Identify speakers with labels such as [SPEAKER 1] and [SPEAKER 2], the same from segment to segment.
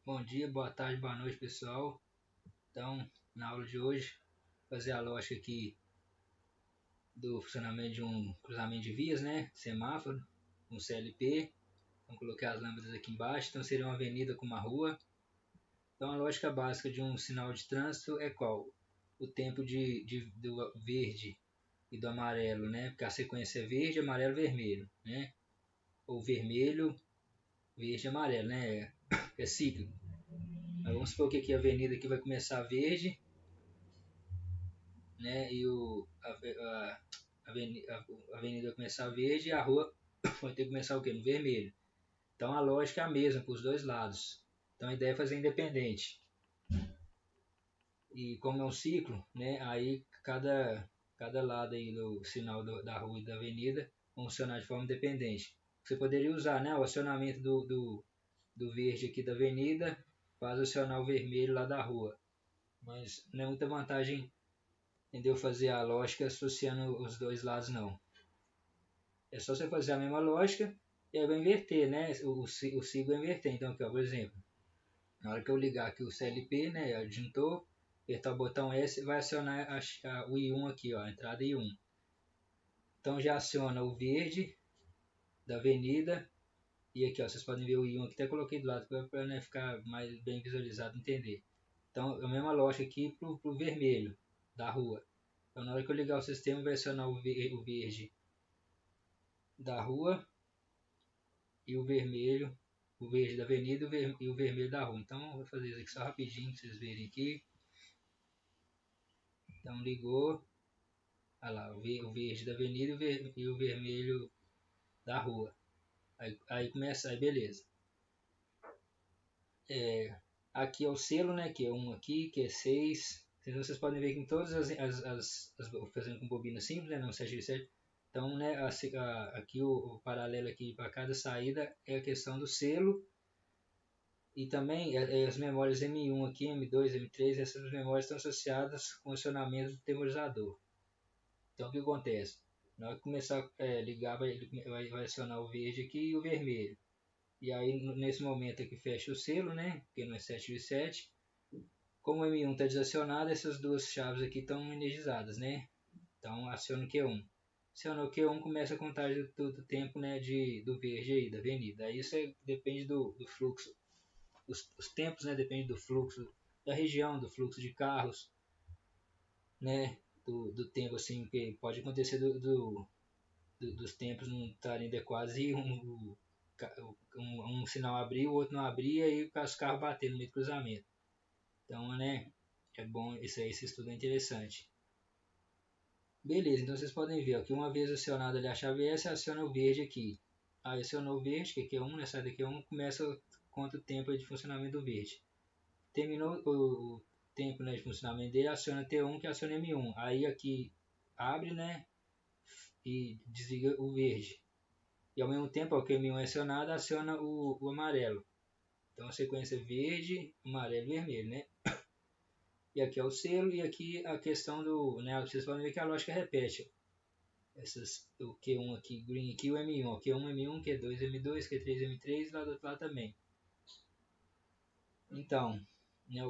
[SPEAKER 1] Bom dia, boa tarde, boa noite, pessoal. Então, na aula de hoje, fazer a lógica aqui do funcionamento de um cruzamento de vias, né? Semáforo, um CLP. Então, coloquei as lâmpadas aqui embaixo. Então, seria uma avenida com uma rua. Então, a lógica básica de um sinal de trânsito é qual? O tempo do verde e do amarelo, né? Porque a sequência é verde, amarelo, vermelho, né? Ou vermelho, verde, amarelo, né? É cíclico. Mas vamos supor que aqui a avenida aqui vai começar verde, né? E a avenida vai começar verde e a rua vai ter que começar o quê? No vermelho. Então a lógica é a mesma para os dois lados. Então a ideia é fazer independente. E como é um ciclo, né? Aí cada lado aí do sinal da rua e da avenida vão funcionar de forma independente. Você poderia usar, né? O acionamento do verde aqui da avenida faz acionar o vermelho lá da rua. Mas não é muita vantagem, entendeu? Fazer a lógica associando os dois lados, não. É só você fazer a mesma lógica e aí vai inverter, né? O ciclo vai inverter. Então, aqui, ó, por exemplo, na hora que eu ligar aqui o CLP, né? Adjuntor, apertar o botão S, vai acionar o I1 aqui, ó, a entrada I1. Então já aciona o verde da avenida. E aqui, ó, vocês podem ver o I1 aqui, até coloquei do lado para né, ficar mais bem visualizado, entender. Então, a mesma lógica aqui para o vermelho da rua. Então, na hora que eu ligar o sistema, vai acionar o verde da rua e o verde da avenida e o vermelho da rua. Então, eu vou fazer isso aqui só rapidinho para vocês verem aqui. Então, ligou. Olha lá, o verde da avenida e o vermelho da rua. Aí começa, aí beleza. Aqui é o selo, né? Que é um aqui, que é 6. Então vocês podem ver que em todas fazendo com bobina simples, né? Não 7x7. Então, né? Aqui o paralelo aqui para cada saída é a questão do selo. E também as memórias M1 aqui, M2, M3, essas memórias estão associadas com o acionamento do temporizador. Então o que acontece? Na hora que começar a ligar, vai acionar o verde aqui e o vermelho. E aí nesse momento aqui fecha o selo, né? Porque não é 7x7. Como o M1 está desacionado, essas duas chaves aqui estão energizadas, né? Então aciona o Q1. Aciona o Q1, começa a contagem do tempo, né, do verde aí, da avenida. Aí isso depende do fluxo. Os tempos, né, dependem do fluxo da região, do fluxo de carros, né, do tempo, assim, que pode acontecer dos tempos não estarem adequados e um sinal abrir, o outro não abrir, e os carros bater no meio do cruzamento. Então, né, é bom, esse estudo é interessante. Beleza, então vocês podem ver ó, que uma vez acionada ali a chave S, aciona o verde aqui. Aí acionou o verde, que aqui é 1, né, sai daqui é 1, começa quanto tempo de funcionamento do verde. Terminou o tempo, né, de funcionamento dele, aciona T1 que aciona M1. Aí aqui abre, né, e desliga o verde. E ao mesmo tempo, ó, que o M1 é acionado, aciona o amarelo. Então a sequência é verde, amarelo e vermelho, né? E aqui é o selo e aqui a questão do, né, vocês podem ver que a lógica repete. O Q1 aqui, green aqui, o M1, ó, Q1, M1, Q2, M2, Q3, M3, lá do outro lado também. Então, né,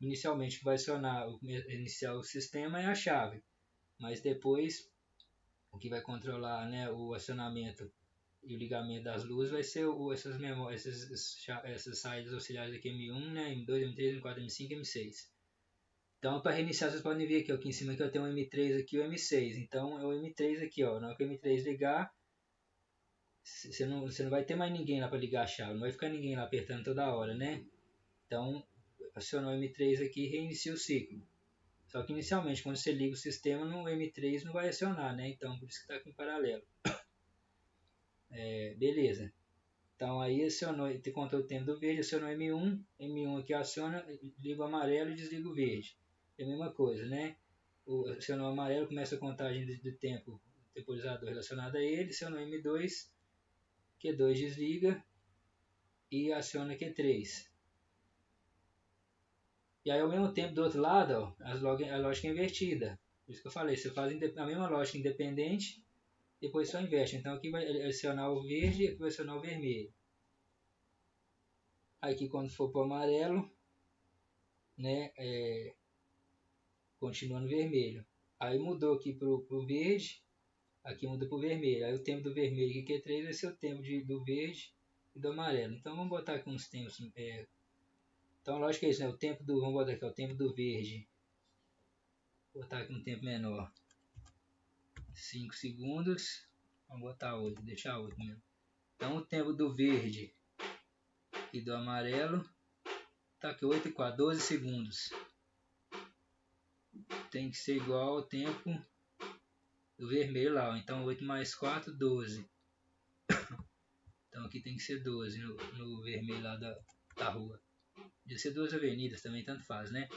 [SPEAKER 1] inicialmente que vai acionar, iniciar o sistema é a chave, mas depois o que vai controlar, né, o acionamento e o ligamento das luzes vai ser essas saídas auxiliares aqui M1, né, M2, M3, M4, M5 e M6. Então, para reiniciar, vocês podem ver aqui em cima que eu tenho um M3 aqui e o M6. Então, é o M3 aqui, ó. Na hora que o M3 ligar, você não vai ter mais ninguém lá para ligar a chave. Não vai ficar ninguém lá apertando toda hora, né? Então, acionou o M3 aqui e reinicia o ciclo. Só que inicialmente, quando você liga o sistema, no M3 não vai acionar, né? Então, por isso que está aqui em paralelo. Beleza. Então, aí acionou, te contou o tempo do verde, acionou M1. M1 aqui aciona, liga o amarelo e desliga o verde. É a mesma coisa, né? Acionou o amarelo, começa a contagem de tempo temporizador relacionado a ele. Acionou M2, Q2 desliga e aciona Q3. E aí, ao mesmo tempo, do outro lado, ó, a lógica é invertida. Por isso que eu falei, você faz a mesma lógica independente, depois só inverte. Então, aqui vai acionar o verde e aqui vai acionar o vermelho. Aí aqui quando for para o amarelo, né, continua no vermelho. Aí mudou aqui pro verde, aqui muda pro vermelho. Aí o tempo do vermelho aqui que é 3 vai ser o tempo do verde e do amarelo. Então vamos botar aqui uns tempos. Então lógico que é isso, né? Vamos botar aqui o tempo do verde. Vou botar aqui um tempo menor. 5 segundos. Vamos botar 8, deixar 8 mesmo. Então o tempo do verde e do amarelo tá aqui 8 e 4, 12 segundos. Tem que ser igual ao tempo do vermelho lá. Então 8 mais 4, 12. Então aqui tem que ser 12 no vermelho lá da rua. Podia ser 2 avenidas também, tanto faz, né?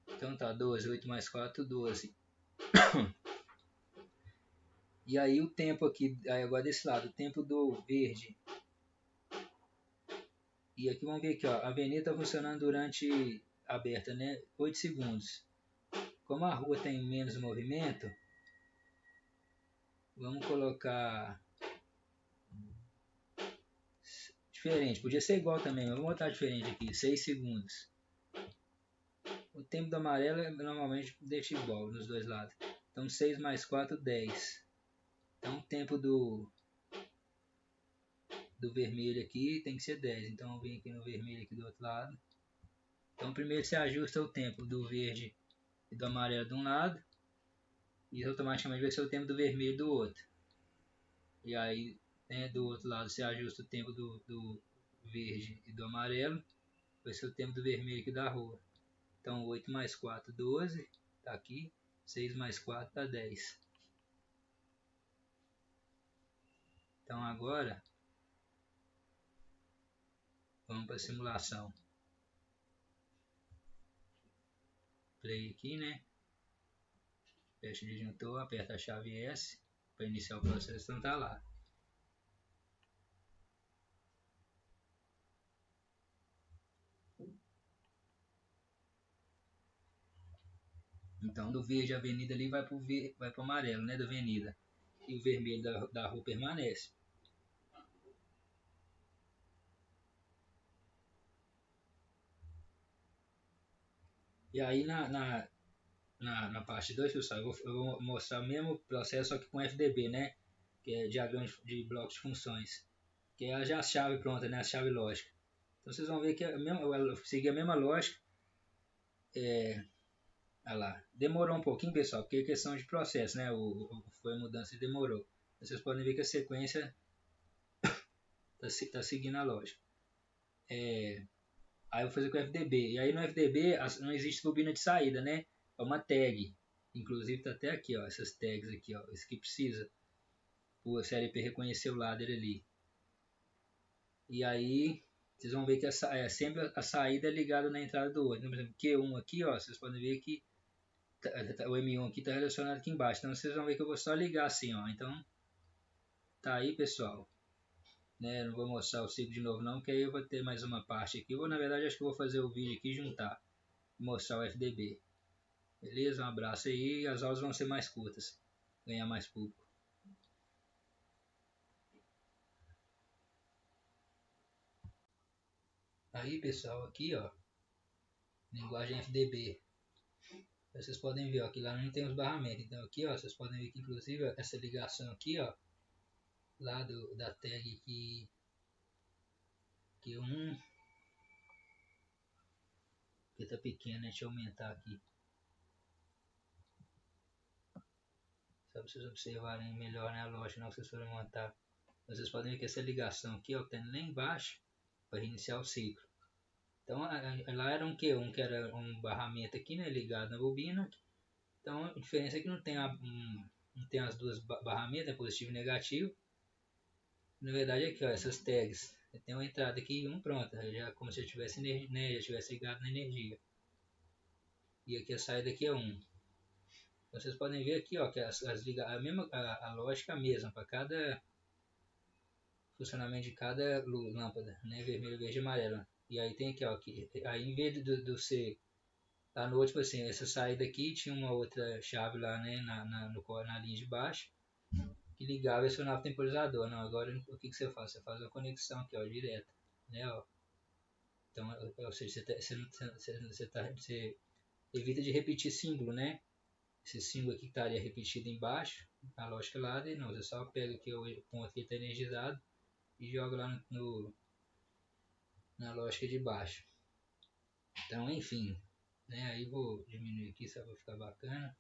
[SPEAKER 1] Então tá, 12, 8 mais 4, 12. E aí o tempo aqui, aí agora desse lado, o tempo do verde. E aqui vamos ver aqui, ó, a avenida está funcionando durante aberta, né? 8 segundos. Como a rua tem menos movimento, vamos colocar diferente. Podia ser igual também, mas vamos botar diferente aqui, 6 segundos. O tempo do amarelo normalmente deixa igual nos dois lados. Então 6 mais 4, 10. Então o tempo do vermelho aqui tem que ser 10. Então eu venho aqui no vermelho aqui do outro lado. Então primeiro você ajusta o tempo do verde e do amarelo de um lado. E automaticamente vai ser o tempo do vermelho do outro. E aí, né, do outro lado você ajusta o tempo do verde e do amarelo. Vai ser o tempo do vermelho aqui da rua. Então 8 mais 4, 12. Tá aqui. 6 mais 4 dá 10. Então agora vamos para a simulação. Play aqui, né? Fecha o disjuntor, aperta a chave S para iniciar o processo, então tá lá. Então do verde a avenida ali vai pro amarelo, né, da avenida. E o vermelho da rua permanece. E aí na parte 2, pessoal, eu vou mostrar o mesmo processo, só que com FDB, né? Que é diagrama de blocos de funções. Que é já a chave pronta, né? A chave lógica. Então vocês vão ver que eu segui a mesma lógica. Olha lá. Demorou um pouquinho, pessoal, porque é questão de processo, né? Foi a mudança e demorou. Vocês podem ver que a sequência está seguindo a lógica. Aí eu vou fazer com o FDB. E aí no FDB não existe bobina de saída, né? É uma tag. Inclusive tá até aqui, ó, essas tags aqui, ó. Isso que precisa. O CLP reconhecer o ladder ali. E aí vocês vão ver que sempre a saída é ligada na entrada do outro. Então, por exemplo, Q1 aqui, ó, vocês podem ver que o M1 aqui está relacionado aqui embaixo. Então vocês vão ver que eu vou só ligar assim, ó. Então tá aí, pessoal. Né? Não vou mostrar o ciclo de novo não, porque aí eu vou ter mais uma parte aqui. Na verdade, acho que eu vou fazer o vídeo aqui e juntar. Mostrar o FDB. Beleza? Um abraço aí. As aulas vão ser mais curtas. Ganhar mais público. Aí, pessoal, aqui, ó. Linguagem FDB. Vocês podem ver, ó, que lá não tem os barramentos. Então aqui, ó, vocês podem ver que inclusive ó, essa ligação aqui, ó, lá da tag Q1, que tá pequeno, né? Deixa eu aumentar aqui. Só para vocês observarem melhor, né, a lógica na hora que vocês forem montar. Vocês podem ver que essa ligação aqui, ó, tá lá embaixo para reiniciar o ciclo. Então lá era um Q1, que era um barramento aqui, né, ligado na bobina. Então a diferença é que não tem, não tem as duas barramentas, né, positivo e negativo. Na verdade aqui, ó, essas tags. Tem uma entrada aqui e uma pronta, já como se eu tivesse energia, né, já tivesse ligado na energia. E aqui a saída aqui é 1. Vocês podem ver aqui, ó, que a lógica é a mesma para cada funcionamento de cada lâmpada, né, vermelho, verde e amarelo. E aí tem aqui, ó, aí em vez do ser lá no outro, tipo assim, essa saída aqui tinha uma outra chave lá, né, na linha de baixo, que ligava e acionava o temporizador. Não, agora o que você faz? Você faz uma conexão aqui, ó, direta. né? Ó. Então, ou seja, você evita de repetir símbolo, né? Esse símbolo aqui que estaria repetido embaixo, a lógica lá, e não, você só pega aqui o ponto que está energizado e joga lá na lógica de baixo. Então, enfim, né? Aí vou diminuir aqui só para ficar bacana.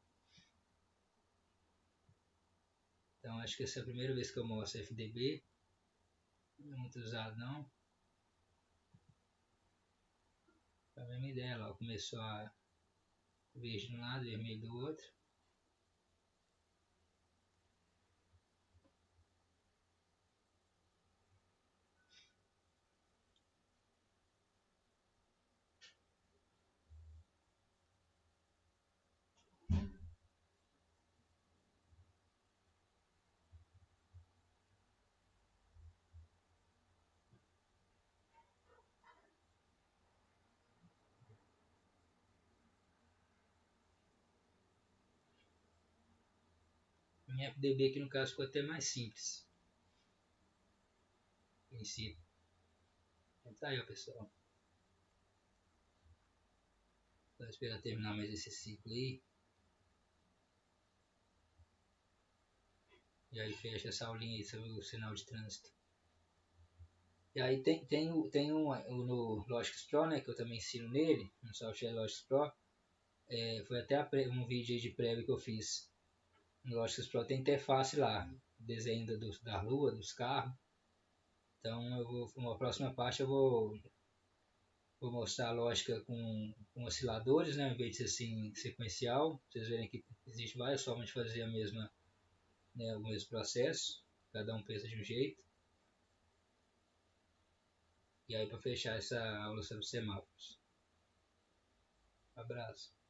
[SPEAKER 1] Então, acho que essa é a primeira vez que eu mostro FDB. Não é muito usado, não. A mesma ideia, lá, começou a verde de um lado, vermelho do outro. Em FDB aqui no caso ficou até mais simples. Em princípio. Então aí, ó, pessoal. Vou esperar terminar mais esse ciclo aí. E aí fecha essa aulinha aí sobre o sinal de trânsito. E aí tem no Logics Pro, né, que eu também ensino nele, no software Logics Pro. Foi até um vídeo aí de prévia que eu fiz. No Logics Pro tem interface lá, desenho da lua, dos carros. Então uma próxima parte eu vou mostrar a lógica com osciladores, né, ao invés de ser assim sequencial. Vocês verem que existe várias formas de fazer o mesmo processo, cada um pensa de um jeito. E aí para fechar essa aula sobre semáforos. Abraço.